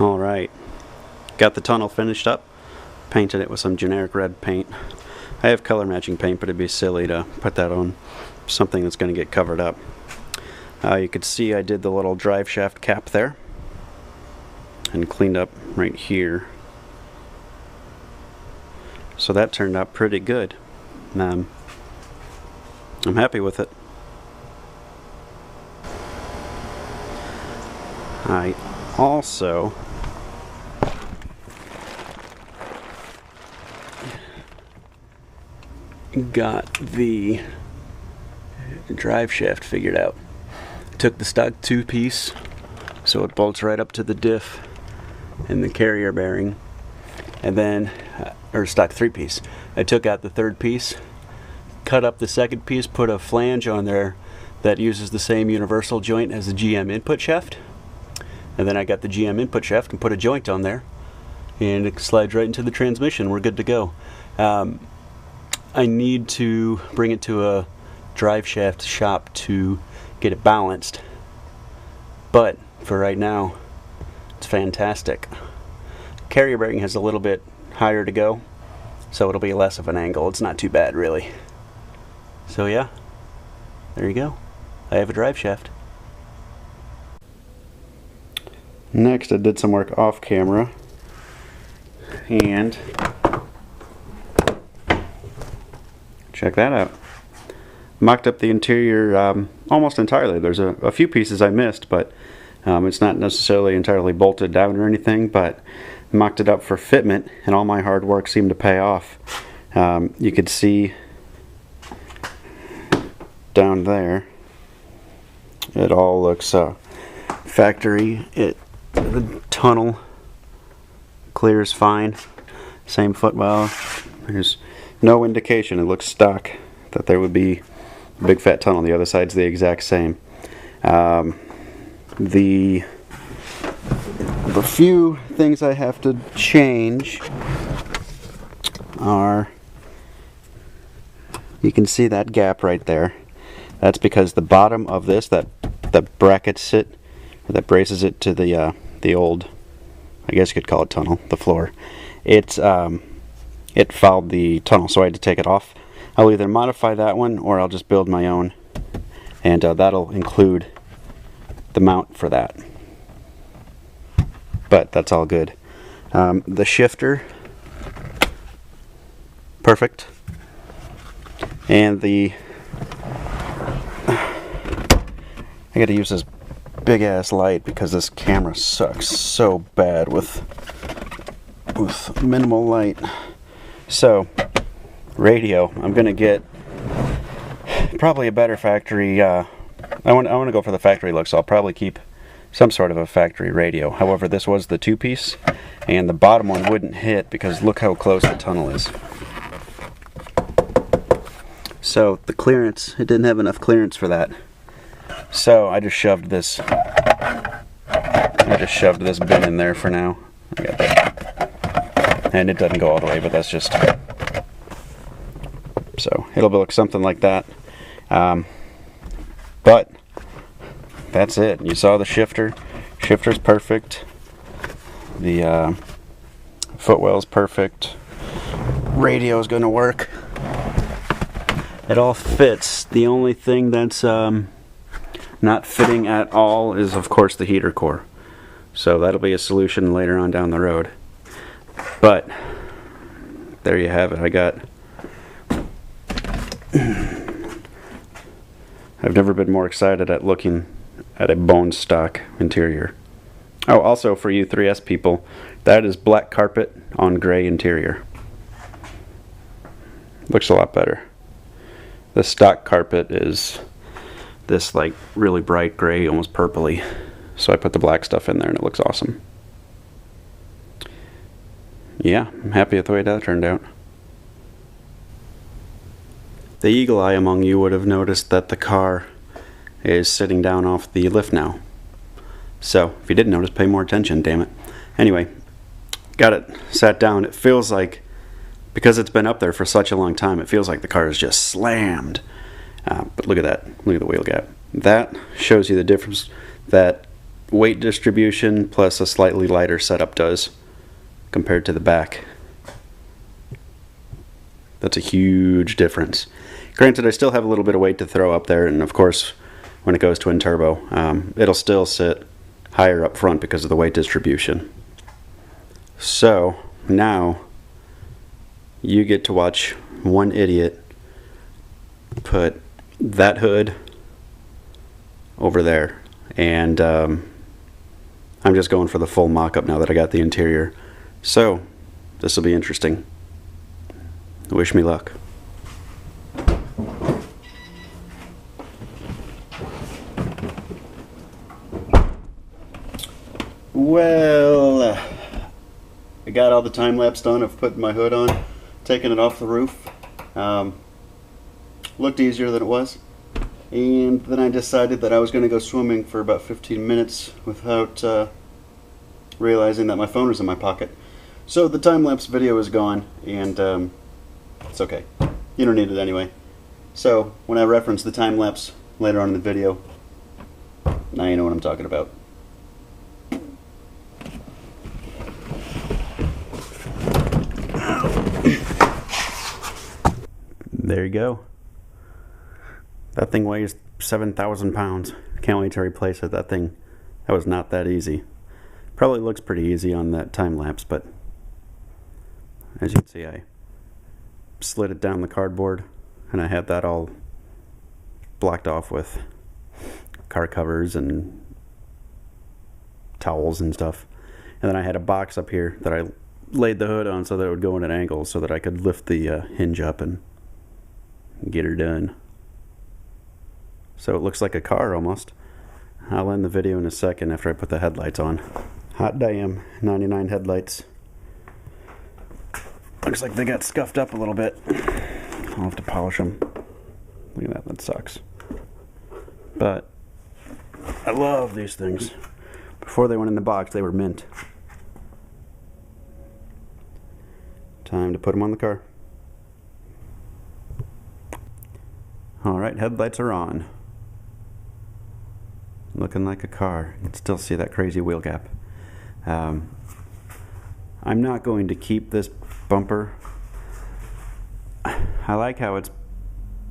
Alright, got the tunnel finished up, painted it with some generic red paint. I have color matching paint, but it'd be silly to put that on something that's going to get covered up. You could see I did the little drive shaft cap there and cleaned up right here. So that turned out pretty good. I'm happy with it. I also got the drive shaft figured out. Took the stock 2-piece, so it bolts right up to the diff and the carrier bearing, and then or stock 3-piece. I took out the 3rd piece, cut up the 2nd piece, put a flange on there that uses the same universal joint as the GM input shaft, and then I got the GM input shaft and put a joint on there, and it slides right into the transmission. We're good to go. I need to bring it to a drive shaft shop to get it balanced, but for right now it's fantastic. Carrier bearing has a little bit higher to go, so it'll be less of an angle. It's not too bad really. So yeah, there you go. I have a drive shaft. Next, I did some work off camera and check that out. Mocked up the interior almost entirely. There's a few pieces I missed, but it's not necessarily entirely bolted down or anything, but mocked it up for fitment, and all my hard work seemed to pay off. You could see down there, it all looks factory. The tunnel clears fine. Same footwell. There's no indication, it looks stock, that there would be a big fat tunnel. The other side's the exact same. The few things I have to change are, you can see that gap right there. That's because the bottom of this, that brackets it, or that braces it to the old, I guess you could call it tunnel, the floor. It fouled the tunnel, so I had to take it off. I'll either modify that one or I'll just build my own, and that'll include the mount for that. But that's all good. The shifter, perfect. And I gotta use this big ass light because this camera sucks so bad with minimal light. So, radio, I'm gonna get probably a better factory. I want to go for the factory look, so I'll probably keep some sort of a factory radio. However, this was the 2-piece, and the bottom one wouldn't hit because look how close the tunnel is. So the clearance, it didn't have enough clearance for that. So I just shoved this bin in there for now. I got that. And it doesn't go all the way, but that's just, so it'll look something like that. But that's it. You saw the shifter. Shifter's perfect. The footwell's perfect. Radio's gonna work. It all fits. The only thing that's not fitting at all is, of course, the heater core. So that'll be a solution later on down the road. But there you have it. I've never been more excited at looking at a bone stock interior. Oh, also for you 3S people, that is black carpet on gray interior. Looks a lot better. The stock carpet is this like really bright gray, almost purpley. So I put the black stuff in there and it looks awesome. Yeah, I'm happy with the way that turned out. The eagle eye among you would have noticed that the car is sitting down off the lift now. So, if you didn't notice, pay more attention, damn it. Anyway, got it sat down. It feels like, because it's been up there for such a long time, it feels like the car is just slammed. But look at that. Look at the wheel gap. That shows you the difference, that weight distribution plus a slightly lighter setup does compared to the back. That's a huge difference. Granted, I still have a little bit of weight to throw up there, and of course, when it goes twin turbo, it'll still sit higher up front because of the weight distribution. So now you get to watch one idiot put that hood over there, and I'm just going for the full mock-up now that I got the interior. So this will be interesting. Wish me luck. Well, I got all the time lapse done of putting my hood on, taking it off the roof. Looked easier than it was, and then I decided that I was going to go swimming for about 15 minutes without realizing that my phone was in my pocket. So the time lapse video is gone, and it's okay. You don't need it anyway. So when I reference the time lapse later on in the video, now you know what I'm talking about. There you go. That thing weighs 7,000 pounds. Can't wait to replace it. That was not that easy. Probably looks pretty easy on that time lapse, but as you can see, I slid it down the cardboard, and I had that all blocked off with car covers and towels and stuff. And then I had a box up here that I laid the hood on so that it would go in an angle so that I could lift the hinge up and get her done. So it looks like a car almost. I'll end the video in a second after I put the headlights on. Hot damn, 99 headlights. Looks like they got scuffed up a little bit. I'll have to polish them. Look at that, that sucks. But I love these things. Before they went in the box, they were mint. Time to put them on the car. Alright, headlights are on. Looking like a car. You can still see that crazy wheel gap. I'm not going to keep this bumper. I like how it's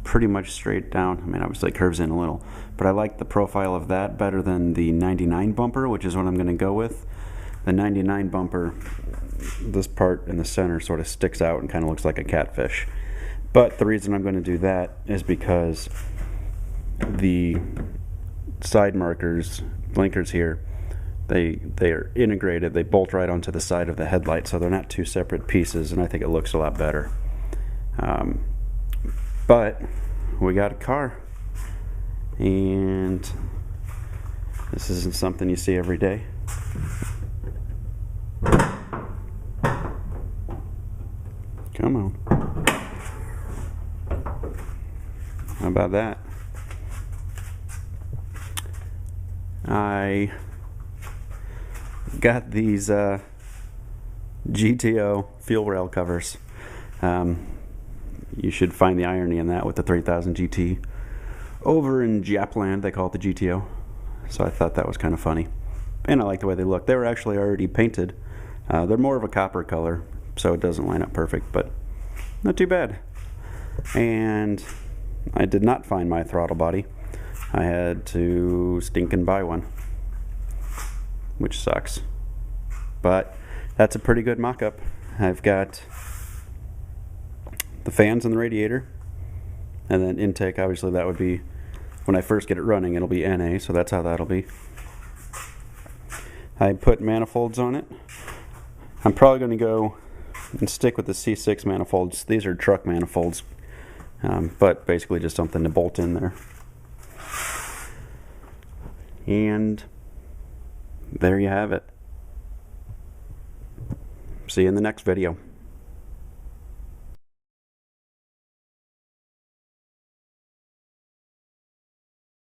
pretty much straight down. I mean, obviously it curves in a little, but I like the profile of that better than the 99 bumper, which is what I'm going to go with. The 99 bumper, this part in the center sort of sticks out and kind of looks like a catfish. But the reason I'm going to do that is because the side markers, blinkers here, they are integrated. They bolt right onto the side of the headlight, so they're not two separate pieces, and I think it looks a lot better. But we got a car, and this isn't something you see every day. Come on. How about that? I got these GTO fuel rail covers. You should find the irony in that with the 3000 GT. Over in Japland, they call it the GTO. So I thought that was kind of funny. And I like the way they look. They were actually already painted. They're more of a copper color, so it doesn't line up perfect, but not too bad. And I did not find my throttle body. I had to stink and buy one, which sucks. But that's a pretty good mock-up. I've got the fans and the radiator, and then intake. Obviously that would be, when I first get it running, it'll be NA, so that's how that'll be. I put manifolds on it. I'm probably going to go and stick with the C6 manifolds. These are truck manifolds, but basically just something to bolt in there. And there you have it. See you in the next video.